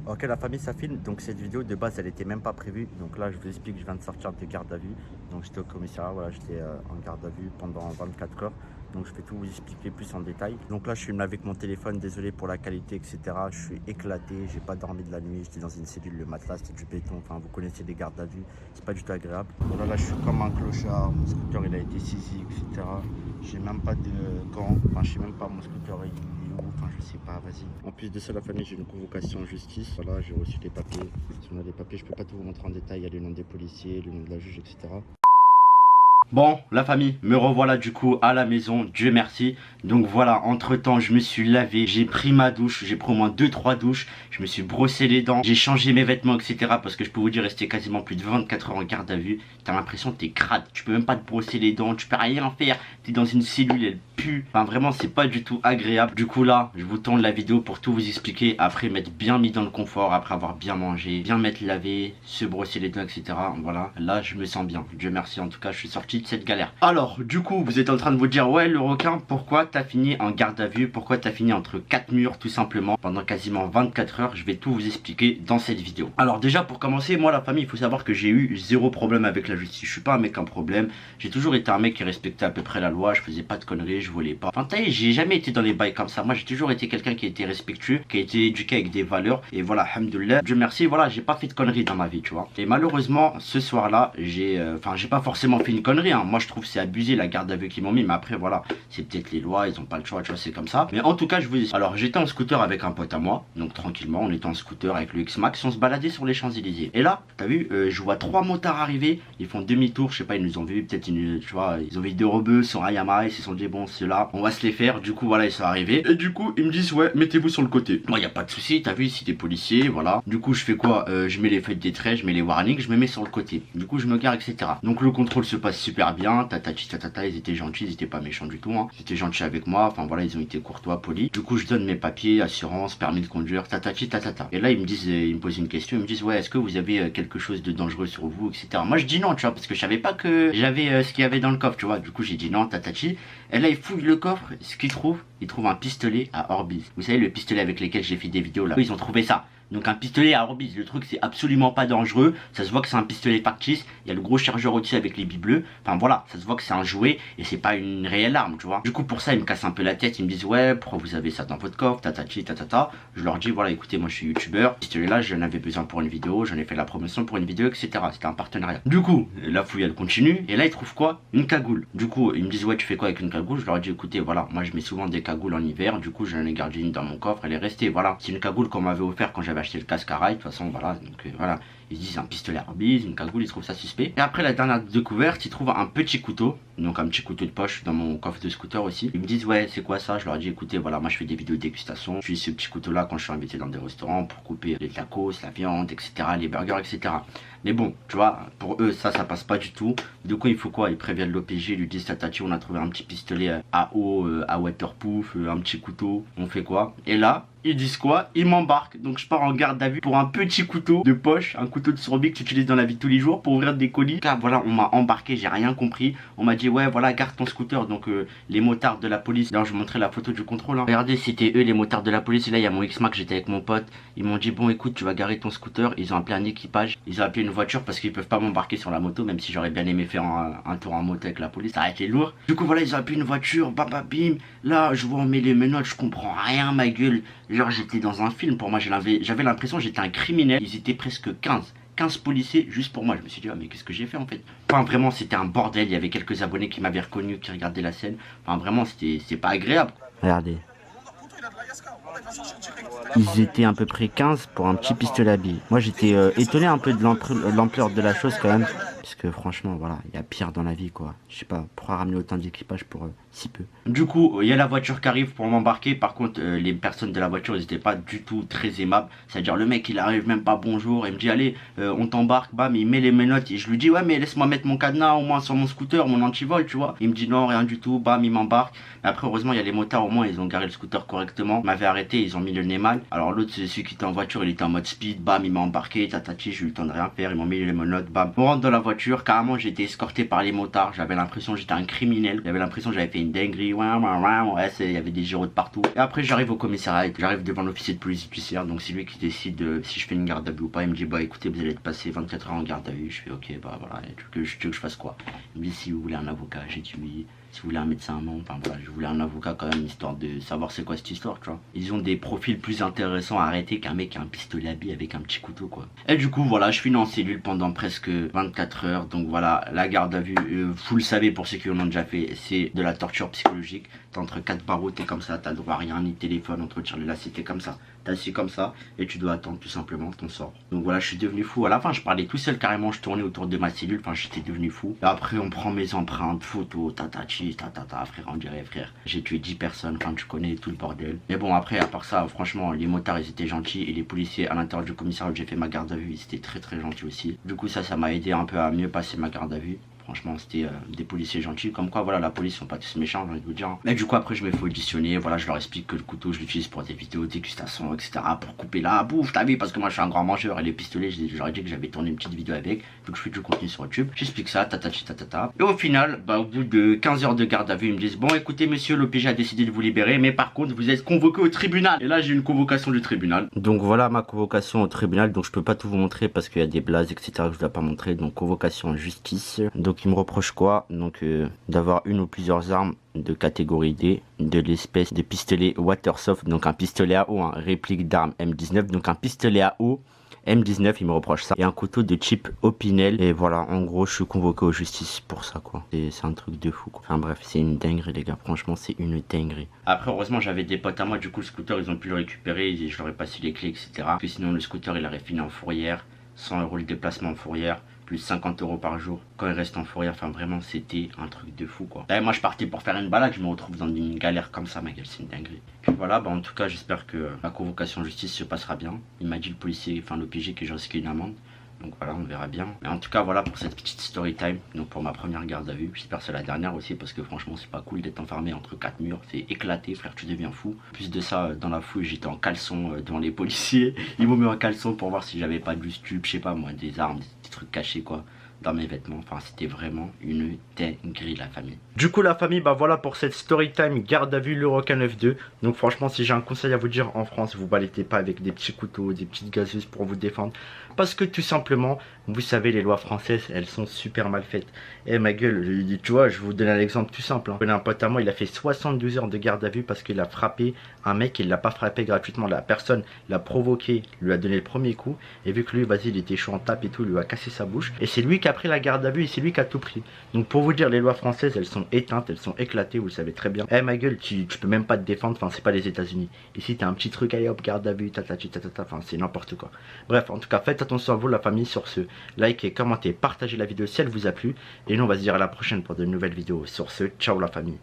Ok, la famille, ça filme. Donc cette vidéo de base, elle était même pas prévue. Donc là, je vous explique, je viens de sortir de garde à vue. Donc j'étais au commissariat, voilà, j'étais en garde à vue pendant 24 heures. Donc je vais tout vous expliquer plus en détail. Donc là, je filme avec mon téléphone, désolé pour la qualité, etc. Je suis éclaté, j'ai pas dormi de la nuit, j'étais dans une cellule, le matelas, c'était du béton. Enfin, vous connaissez les gardes à vue, c'est pas du tout agréable. Voilà, là, je suis comme un clochard, mon scooter, il a été saisi, etc. J'ai même pas de gants, enfin, je sais même pas, mon scooter, il est où, enfin, je sais pas, vas-y. En plus de ça, la famille, j'ai une convocation en justice. Voilà, j'ai reçu les papiers. Si on a des papiers, je peux pas tout vous montrer en détail. Il y a le nom des policiers, le nom de la juge, etc. Bon, la famille, me revoilà du coup à la maison, Dieu merci. Donc voilà, entre temps, je me suis lavé, j'ai pris ma douche, j'ai pris au moins 2-3 douches, je me suis brossé les dents, j'ai changé mes vêtements, etc. Parce que je peux vous dire, rester quasiment plus de 24 heures en garde à vue, t'as l'impression que t'es crade, tu peux même pas te brosser les dents, tu peux rien faire, t'es dans une cellule, elle pue. Enfin, vraiment, c'est pas du tout agréable. Du coup, là, je vous tourne la vidéo pour tout vous expliquer, après m'être bien mis dans le confort, après avoir bien mangé, bien m'être lavé, se brosser les dents, etc. Voilà, là, je me sens bien. Dieu merci, en tout cas, je suis sorti de cette galère. Alors, du coup, vous êtes en train de vous dire, ouais, le requin, pourquoi t'as fini en garde à vue? Pourquoi t'as fini entre 4 murs, tout simplement, pendant quasiment 24 heures? Je vais tout vous expliquer dans cette vidéo. Alors, déjà, pour commencer, moi, la famille, il faut savoir que j'ai eu zéro problème avec la justice. Je suis pas un mec en problème. J'ai toujours été un mec qui respectait à peu près la loi. Je faisais pas de conneries, je volais pas. Enfin, j'ai jamais été dans les bails comme ça. Moi, j'ai toujours été quelqu'un qui a été respectueux, qui a été éduqué avec des valeurs. Et voilà, alhamdoulilah, Dieu merci, voilà, j'ai pas fait de conneries dans ma vie, tu vois. Et malheureusement, ce soir-là, j'ai pas forcément fait une connerie, hein. Moi, je trouve que c'est abusé la garde à vue qu'ils m'ont mis, mais après, voilà, c'est peut-être les lois, ils ont pas le choix, tu vois, c'est comme ça. Mais en tout cas, je vous dis, alors j'étais en scooter avec un pote à moi, donc tranquillement, on était en scooter avec le X-Max, on se baladait sur les Champs-Élysées. Et là, t'as vu, je vois 3 motards arriver, ils font demi-tour, je sais pas, ils nous ont vu, peut-être, tu vois, ils ont vu 2 rebeux sur un Yamaha, ils se sont dit, bon, ceux-là, on va se les faire. Du coup, voilà, ils sont arrivés. Et du coup, ils me disent, ouais, mettez-vous sur le côté. Moi, y a pas de souci, t'as vu, ici des policiers, voilà. Du coup, je fais quoi? Je mets les feuilles de trait, je mets les warnings, je me mets sur le côté. Du coup, je me gare, etc. Donc, le contrôle se passe super bien, tatati tatata, ils étaient gentils, ils étaient pas méchants du tout, hein. Ils étaient gentils avec moi, enfin voilà, ils ont été courtois, polis. Du coup, je donne mes papiers, assurance, permis de conduire, tatati tatata. Et là, ils me disent, ils me posent une question, ils me disent, ouais, est-ce que vous avez quelque chose de dangereux sur vous, etc. Moi, je dis non, tu vois, parce que je savais pas que j'avais ce qu'il y avait dans le coffre, tu vois. Du coup, j'ai dit non, tatati. Et là, ils fouillent le coffre, ce qu'ils trouvent, ils trouvent un pistolet à Orbis. Vous savez, le pistolet avec lequel j'ai fait des vidéos là. Ils ont trouvé ça. Donc un pistolet à Orbis, le truc c'est absolument pas dangereux, ça se voit que c'est un pistolet factice, il y a le gros chargeur au-dessus avec les billes bleues, enfin voilà, ça se voit que c'est un jouet et c'est pas une réelle arme, tu vois. Du coup pour ça ils me cassent un peu la tête, ils me disent ouais pourquoi vous avez ça dans votre coffre, tatati tatata. Je leur dis voilà écoutez moi je suis youtubeur, pistolet là j'en avais besoin pour une vidéo, j'en ai fait la promotion pour une vidéo etc. C'était un partenariat. Du coup la fouille elle continue et là ils trouvent quoi? Une cagoule. Du coup ils me disent ouais tu fais quoi avec une cagoule? Je leur dis écoutez voilà moi je mets souvent des cagoules en hiver, du coup j'en ai gardé une dans mon coffre, elle est restée, voilà. C'est une cagoule qu'on m'avait offert quand j'avais acheté le casque à rail, de toute façon voilà, donc voilà, ils disent un pistolet à Orbis, une cagoule, ils trouvent ça suspect. Et après la dernière découverte, ils trouvent un petit couteau, donc un petit couteau de poche dans mon coffre de scooter aussi. Ils me disent ouais c'est quoi ça? Je leur dis écoutez voilà moi je fais des vidéos de dégustation, j'utilise ce petit couteau là quand je suis invité dans des restaurants pour couper les tacos, la viande, etc., les burgers, etc. Mais bon, tu vois, pour eux, ça passe pas du tout. Du coup, il faut quoi? Ils préviennent l'OPJ, ils lui disent tatati, on a trouvé un petit pistolet à eau, à waterproof, un petit couteau. On fait quoi? Et là, ils disent quoi? Ils m'embarquent. Donc je pars en garde à vue pour un petit couteau de poche, un couteau de survie que tu utilises dans la vie de tous les jours pour ouvrir des colis. Car voilà, on m'a embarqué, j'ai rien compris. On m'a dit ouais voilà, garde ton scooter. Donc les motards de la police. D'ailleurs je vous montrais la photo du contrôle, hein. Regardez, c'était eux les motards de la police. Et là il y a mon X-Max, j'étais avec mon pote. Ils m'ont dit bon écoute tu vas garer ton scooter. Ils ont appelé un équipage, ils ont appelé une voiture parce qu'ils peuvent pas m'embarquer sur la moto. Même si j'aurais bien aimé faire un tour en moto avec la police, ça a été lourd. Du coup voilà, ils ont appelé une voiture, bam bam bim. Là je vois on met les menottes, je comprends rien ma gueule. Genre j'étais dans un film, pour moi j'avais l'impression que j'étais un criminel. Ils étaient presque 15 policiers juste pour moi. Je me suis dit ah mais qu'est-ce que j'ai fait en fait. Enfin vraiment c'était un bordel, il y avait quelques abonnés qui m'avaient reconnu, qui regardaient la scène. Enfin vraiment c'est pas agréable. Regardez. Ils étaient à peu près 15 pour un petit pistolet à billes. Moi j'étais étonné un peu de l'ampleur de la chose quand même. Parce que franchement voilà, il y a pire dans la vie quoi. Je sais pas, pourquoi ramener autant d'équipage pour si peu. Du coup, il y a la voiture qui arrive pour m'embarquer. Par contre, les personnes de la voiture, ils n'étaient pas du tout très aimables. C'est-à-dire, le mec, il arrive même pas bonjour. Il me dit, allez, on t'embarque. Bam, il met les menottes. Et je lui dis, ouais, mais laisse-moi mettre mon cadenas au moins sur mon scooter, mon antivol, tu vois. Il me dit, non, rien du tout. Bam, il m'embarque. Mais après, heureusement, il y a les motards. Au moins, ils ont garé le scooter correctement. Ils m'avaient arrêté. Ils ont mis le nez mal. Alors, l'autre, c'est celui qui était en voiture. Il était en mode speed. Bam, il m'a embarqué. Tatati, j'ai eu le temps de rien faire. Ils m'ont mis les menottes. Bam. On rentre dans la voiture. voiture. Carrément, j'ai été escorté par les motards. J'avais l'impression que j'étais un criminel. J'avais l'impression que j'avais fait une dinguerie. Ouais, il y avait des gyros de partout. Et après, j'arrive au commissariat. J'arrive devant l'officier de police judiciaire. Donc, c'est lui qui décide si je fais une garde à vue ou pas. Il me dit, bah écoutez, vous allez être passé 24 heures en garde à vue. Je fais, ok, bah voilà. Tu veux que je fasse quoi? Il me dit, si vous voulez un avocat, j'ai dit oui. Si vous voulez un médecin, non. Enfin voilà, je voulais un avocat quand même, histoire de savoir c'est quoi cette histoire, tu vois. Ils ont des profils plus intéressants à arrêter qu'un mec qui a un pistolet à billes avec un petit couteau, quoi. Et du coup, voilà, je finis en cellule pendant presque 24 heures. Donc voilà, la garde à vue, vous le savez pour ceux qui l'ont déjà fait, c'est de la torture psychologique. T'es entre 4 barreaux, t'es comme ça, t'as le droit à rien, ni téléphone, on te retire les lacets, t'es comme ça. T'es assis comme ça et tu dois attendre tout simplement ton sort. Donc voilà, je suis devenu fou. À la fin, je parlais tout seul carrément, je tournais autour de ma cellule, enfin j'étais devenu fou. Et après, on prend mes empreintes, photos, tatati, tatata, frère, on dirait frère. J'ai tué 10 personnes, enfin tu connais tout le bordel. Mais bon, après, à part ça, franchement, les motards ils étaient gentils et les policiers à l'intérieur du commissariat où j'ai fait ma garde à vue, ils étaient très gentils aussi. Du coup, ça m'a aidé un peu à mieux passer ma garde à vue. Franchement, c'était des policiers gentils. Comme quoi, voilà, la police sont pas tous méchants, j'ai envie de vous dire. Mais du coup, après, je me fais auditionner. Voilà, je leur explique que le couteau, je l'utilise pour des vidéos dégustation, etc. Pour couper la bouffe, t'as vu, parce que moi, je suis un grand mangeur. Et les pistolets, je leur ai dit que j'avais tourné une petite vidéo avec. Vu que je fais du contenu sur YouTube. J'explique ça, tatata. Et au final, bah, au bout de 15 heures de garde à vue, ils me disent, bon, écoutez, monsieur, l'OPJ a décidé de vous libérer. Mais par contre, vous êtes convoqué au tribunal. Et là, j'ai une convocation du tribunal. Donc voilà ma convocation au tribunal. Donc je peux pas tout vous montrer parce qu'il y a des blazes, etc. que je dois pas montrer. Donc convocation en justice. Donc ils me reprochent quoi? Donc d'avoir une ou plusieurs armes de catégorie D, de l'espèce de pistolet Watersoft, donc un pistolet à eau, un réplique d'arme M19, donc un pistolet à eau M19, il me reproche ça, et un couteau de type Opinel. Et voilà, en gros, je suis convoqué aux justice pour ça, quoi. C'est un truc de fou, quoi. Enfin bref, c'est une dinguerie, les gars. Franchement, c'est une dinguerie. Après, heureusement, j'avais des potes à moi. Du coup, le scooter, ils ont pu le récupérer. Je leur ai passé les clés, etc. Parce que sinon, le scooter, il aurait fini en fourrière. 100 € le déplacement en fourrière, plus 50 € par jour quand il reste en fourrière. Enfin vraiment, c'était un truc de fou, quoi. Là, moi, je partais pour faire une balade, je me retrouve dans une galère comme ça, ma gueule, c'est une dinguerie. Puis voilà, bah en tout cas, j'espère que ma convocation en justice se passera bien. Il m'a dit le policier, enfin l'OPJ, que je risquais une amende. Donc voilà, on verra bien. Mais en tout cas, voilà pour cette petite story time. Donc pour ma première garde à vue. J'espère que c'est la dernière aussi parce que franchement, c'est pas cool d'être enfermé entre 4 murs. C'est éclaté, frère, tu deviens fou. Plus de ça, dans la fouille, j'étais en caleçon devant les policiers. Ils m'ont mis en caleçon pour voir si j'avais pas du stup, je sais pas moi, des armes, des trucs cachés, quoi, dans mes vêtements. Enfin, c'était vraiment une dinguerie, la famille. Du coup, la famille, bah voilà pour cette story time garde à vue l'Euroca 9-2. Donc franchement, si j'ai un conseil à vous dire, en France, vous baladez pas avec des petits couteaux, des petites gazeuses pour vous défendre. Parce que tout simplement, vous savez, les lois françaises, elles sont super mal faites. Eh ma gueule, tu vois, je vais vous donner un exemple tout simple. Je connais un pote à moi, il a fait 72 heures de garde à vue parce qu'il a frappé un mec, il l'a pas frappé gratuitement. La personne l'a provoqué, lui a donné le premier coup. Et vu que lui, vas-y, il était chaud en tape et tout, il lui a cassé sa bouche. Et c'est lui qui a pris la garde à vue et c'est lui qui a tout pris. Donc pour vous dire, les lois françaises, elles sont éteintes, elles sont éclatées, vous le savez très bien. Eh ma gueule, tu peux même pas te défendre, enfin c'est pas les États-Unis. Ici, t'as un petit truc, allez hop, garde à vue, enfin c'est n'importe quoi. Bref, en tout cas, faites attention à vous, la famille, sur ce. Likez, commentez, partagez la vidéo si elle vous a plu. Et nous, on va se dire à la prochaine pour de nouvelles vidéos. Sur ce, ciao la famille.